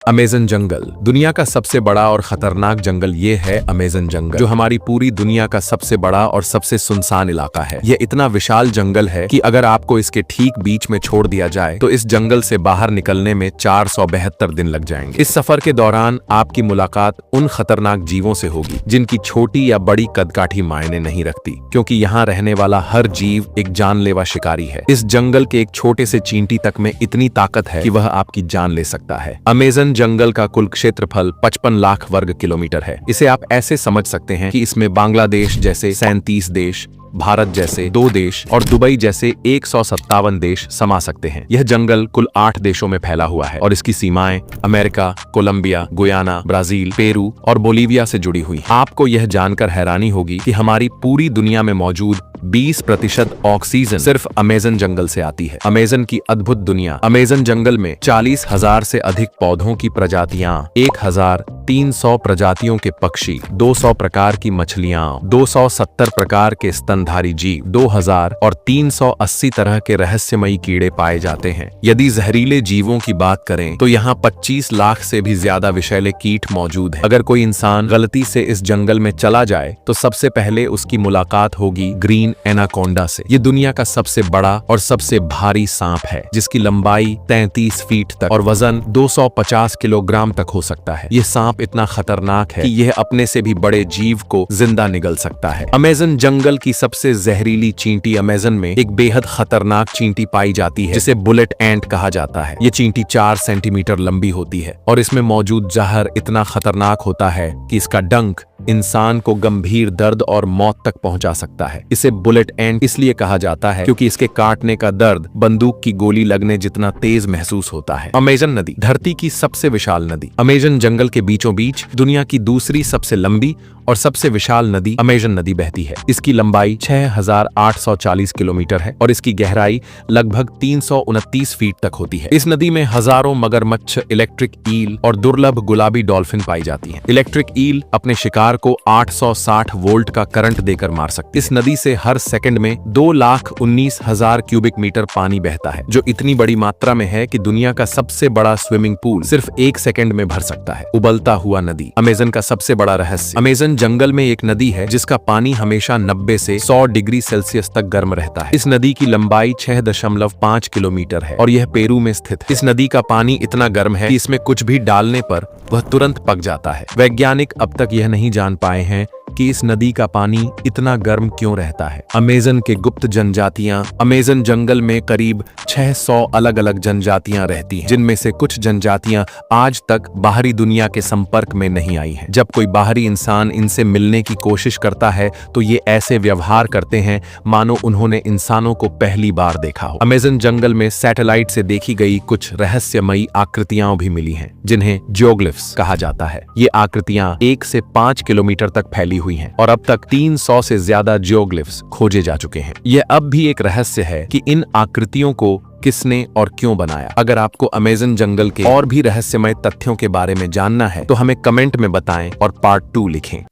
Amazon जंगल दुनिया का सबसे बड़ा और खतरनाक जंगल ये है अमेज़न जंगल, जो हमारी पूरी दुनिया का सबसे बड़ा और सबसे सुनसान इलाका है। यह इतना विशाल जंगल है कि अगर आपको इसके ठीक बीच में छोड़ दिया जाए तो इस जंगल से बाहर निकलने में 472 दिन लग जाएंगे। इस सफर के दौरान आपकी मुलाकात उन खतरनाक जीवों से होगी जिनकी छोटी या बड़ी कदकाठी मायने नहीं रखती, क्योंकि यहाँ रहने वाला हर जीव एक जानलेवा शिकारी है। इस जंगल के एक छोटे से चींटी तक में इतनी ताकत है कि वह आपकी जान ले सकता है। अमेज़न जंगल का कुल क्षेत्रफल 55 लाख वर्ग किलोमीटर है। इसे आप ऐसे समझ सकते हैं कि इसमें बांग्लादेश जैसे 37 देश, भारत जैसे 2 देश और दुबई जैसे 157 देश समा सकते हैं। यह जंगल कुल 8 देशों में फैला हुआ है और इसकी सीमाएं America, Colombia, Guyana, Brazil, Peru और बोलीविया से जुड़ी हुई हैं। आपको यह जानकर हैरानी होगी कि हमारी पूरी दुनिया में मौजूद 20% ऑक्सीजन सिर्फ अमेज़न जंगल से आती है। अमेज़न की अद्भुत दुनिया। अमेज़न जंगल में 40,000 से अधिक पौधों की प्रजातियां, 1,300 प्रजातियों के पक्षी, 200 प्रकार की मछलियां, 270 प्रकार के स्तनधारी जीव, 2,380 तरह के रहस्यमयी कीड़े पाए जाते हैं। यदि जहरीले जीवों की बात करें तो यहाँ 25 लाख से भी ज्यादा विषैले कीट मौजूद हैं। अगर कोई इंसान गलती से इस जंगल में चला जाए तो सबसे पहले उसकी मुलाकात होगी ग्रीन एनाकोंडा से। ये दुनिया का सबसे बड़ा और सबसे भारी सांप है, जिसकी लंबाई 33 फीट तक और वजन 250 किलोग्राम तक हो सकता है। ये सांप इतना खतरनाक है कि यह अपने से भी बड़े जीव को जिंदा निगल सकता है। अमेज़न जंगल की सबसे जहरीली चींटी अमेज़न में एक बेहद खतरनाक चींटी पाई जाती है, जिसे बुलेट एंट कहा जाता है। ये चींटी 4 सेंटीमीटर लंबी होती है और इसमें मौजूद जहर इतना खतरनाक होता है कि इसका डंक इंसान को गंभीर दर्द और मौत तक पहुंचा सकता है। इसे बुलेट एंट इसलिए कहा जाता है क्योंकि इसके काटने का दर्द बंदूक की गोली लगने जितना तेज महसूस होता है। अमेज़न नदी धरती की सबसे विशाल नदी। अमेज़न जंगल के बीचों बीच दुनिया की दूसरी सबसे लंबी और सबसे विशाल नदी अमेज़न नदी बहती है। इसकी लंबाई 6,840 किलोमीटर है और इसकी गहराई लगभग 329 फीट तक होती है। इस नदी में हजारों मगरमच्छ, इलेक्ट्रिक ईल और दुर्लभ गुलाबी डॉल्फिन पाई जाती हैं। इलेक्ट्रिक ईल अपने शिकार को 860 वोल्ट का करंट देकर मार सकती है। इस नदी से हर सेकंड में 2,19,000 क्यूबिक मीटर पानी बहता है, जो इतनी बड़ी मात्रा में है कि दुनिया का सबसे बड़ा स्विमिंग पूल सिर्फ 1 सेकंड में भर सकता है। उबलता हुआ नदी अमेज़न का सबसे बड़ा रहस्य। अमेज़न जंगल में एक नदी है जिसका पानी हमेशा 90 से 100 डिग्री सेल्सियस तक गर्म रहता है। इस नदी की लंबाई 6.5 किलोमीटर है और यह पेरू में स्थित है। इस नदी का पानी इतना गर्म है कि इसमें कुछ भी डालने पर वह तुरंत पक जाता है। वैज्ञानिक अब तक यह नहीं जान पाए हैं कि इस नदी का पानी इतना गर्म क्यों रहता है। अमेज़न के गुप्त जनजातियां। अमेज़न जंगल में करीब 600 अलग अलग जनजातियां रहती हैं, जिनमें से कुछ जनजातियां आज तक बाहरी दुनिया के संपर्क में नहीं आई हैं। जब कोई बाहरी इंसान इनसे मिलने की कोशिश करता है तो ये ऐसे व्यवहार करते हैं मानो उन्होंने इंसानों को पहली बार देखा हो। अमेज़न जंगल में सैटेलाइट से देखी गई कुछ रहस्यमयी आकृतियां भी मिली हैं, जिन्हें जियोग्लिफ्स कहा जाता है। ये आकृतियां 1 से 5 किलोमीटर तक फैली हुई हैं और अब तक 300 से ज्यादा जियोग्लिफ्स खोजे जा चुके हैं। यह अब भी एक रहस्य है कि इन आकृतियों को किसने और क्यों बनाया। अगर आपको अमेज़न जंगल के और भी रहस्यमय तथ्यों के बारे में जानना है तो हमें कमेंट में बताएं और पार्ट 2 लिखें।